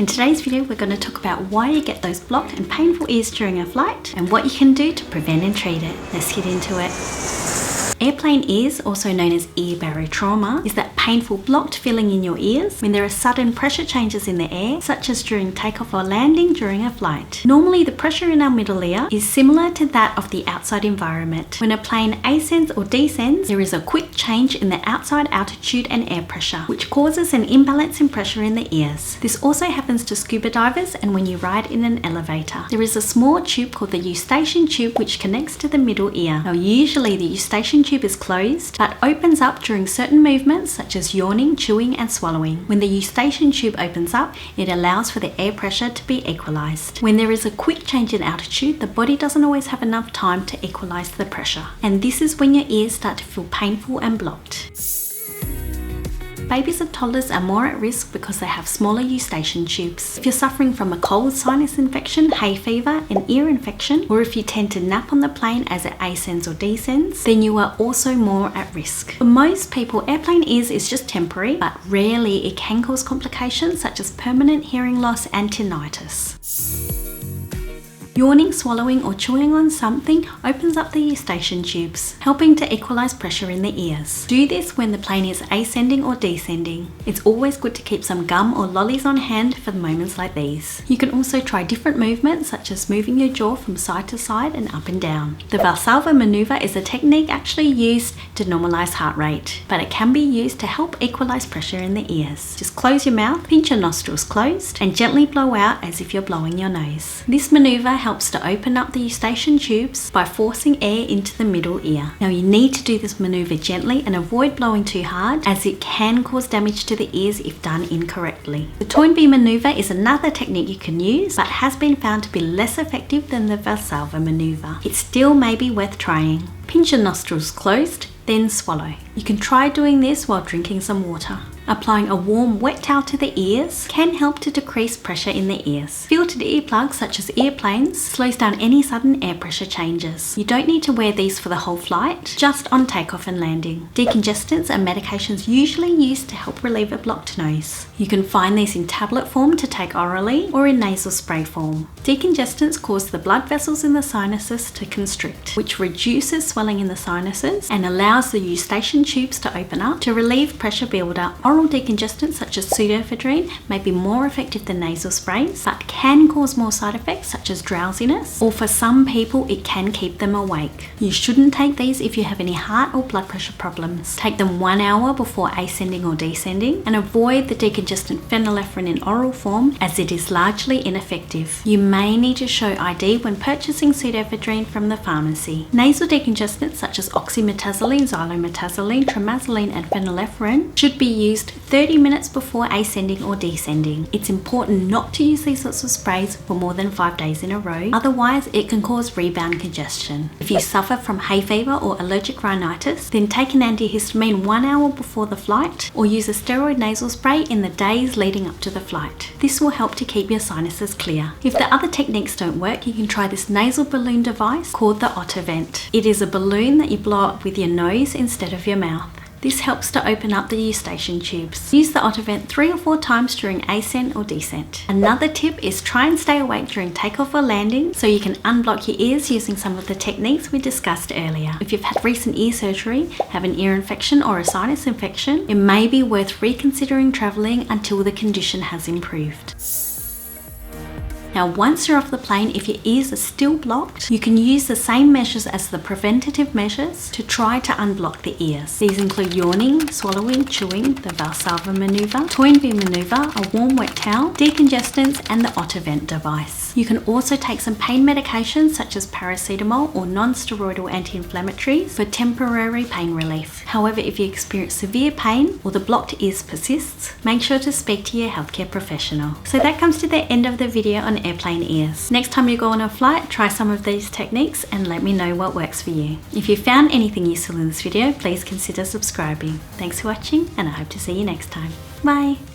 In today's video, we're going to talk about why you get those blocked and painful ears during a flight and what you can do to prevent and treat it. Let's get into it. Airplane ears, also known as ear barotrauma, is that painful blocked feeling in your ears when there are sudden pressure changes in the air, such as during takeoff or landing during a flight. Normally, the pressure in our middle ear is similar to that of the outside environment. When a plane ascends or descends, there is a quick change in the outside altitude and air pressure, which causes an imbalance in pressure in the ears. This also happens to scuba divers and when you ride in an elevator. There is a small tube called the eustachian tube which connects to the middle ear. Now, usually the eustachian tube is closed but opens up during certain movements such as yawning, chewing and swallowing. When the eustachian tube opens up, it allows for the air pressure to be equalized. When there is a quick change in altitude, the body doesn't always have enough time to equalize the pressure, and this is when your ears start to feel painful and blocked. Babies and toddlers are more at risk because they have smaller eustachian tubes. If you're suffering from a cold, sinus infection, hay fever, an ear infection, or if you tend to nap on the plane as it ascends or descends, then you are also more at risk. For most people, airplane ears is just temporary, but rarely it can cause complications such as permanent hearing loss and tinnitus. Yawning, swallowing or chewing on something opens up the eustachian tubes, helping to equalize pressure in the ears. Do this when the plane is ascending or descending. It's always good to keep some gum or lollies on hand for moments like these. You can also try different movements such as moving your jaw from side to side and up and down. The Valsalva Manoeuvre is a technique actually used to normalize heart rate, but it can be used to help equalize pressure in the ears. Just close your mouth, pinch your nostrils closed, and gently blow out as if you're blowing your nose. This maneuver helps to open up the eustachian tubes by forcing air into the middle ear. Now you need to do this maneuver gently and avoid blowing too hard as it can cause damage to the ears if done incorrectly. The Toynbee Manoeuvre is another technique you can use but has been found to be less effective than the Valsalva Manoeuvre. It still may be worth trying. Pinch your nostrils closed, then swallow. You can try doing this while drinking some water. Applying a warm wet towel to the ears can help to decrease pressure in the ears. Filtered earplugs such as airplanes slows down any sudden air pressure changes. You don't need to wear these for the whole flight, just on takeoff and landing. Decongestants are medications usually used to help relieve a blocked nose. You can find these in tablet form to take orally or in nasal spray form. Decongestants cause the blood vessels in the sinuses to constrict, which reduces swelling in the sinuses and allows the eustachian tubes to open up to relieve pressure buildup. Oral decongestants such as pseudoephedrine may be more effective than nasal sprays, but can cause more side effects such as drowsiness, or for some people it can keep them awake. You shouldn't take these if you have any heart or blood pressure problems. Take them 1 hour before ascending or descending, and avoid the decongestant phenylephrine in oral form as it is largely ineffective. You may need to show ID when purchasing pseudoephedrine from the pharmacy. Nasal decongestants such as oxymetazoline, xylometazoline, trimazoline and phenylephrine should be used 30 minutes before ascending or descending. It's important not to use these sorts of sprays for more than 5 days in a row, otherwise it can cause rebound congestion. If you suffer from hay fever or allergic rhinitis, then take an antihistamine 1 hour before the flight or use a steroid nasal spray in the days leading up to the flight. This will help to keep your sinuses clear. If the other techniques don't work, you can try this nasal balloon device called the Otovent. It is a balloon that you blow up with your nose instead of your mouth. This helps to open up the eustachian tubes. Use the Otovent 3 or 4 times during ascent or descent. Another tip is try and stay awake during takeoff or landing so you can unblock your ears using some of the techniques we discussed earlier. If you've had recent ear surgery, have an ear infection or a sinus infection, it may be worth reconsidering travelling until the condition has improved. Now, once you're off the plane, if your ears are still blocked, you can use the same measures as the preventative measures to try to unblock the ears. These include yawning, swallowing, chewing, the Valsalva Manoeuvre, Toynbee Manoeuvre, a warm wet towel, decongestants, and the Otovent device. You can also take some pain medications such as paracetamol or non-steroidal anti-inflammatories for temporary pain relief. However, if you experience severe pain or the blocked ears persists, make sure to speak to your healthcare professional. So that comes to the end of the video on airplane ears. Next time you go on a flight, try some of these techniques and let me know what works for you. If you found anything useful in this video, please consider subscribing. Thanks for watching and I hope to see you next time. Bye!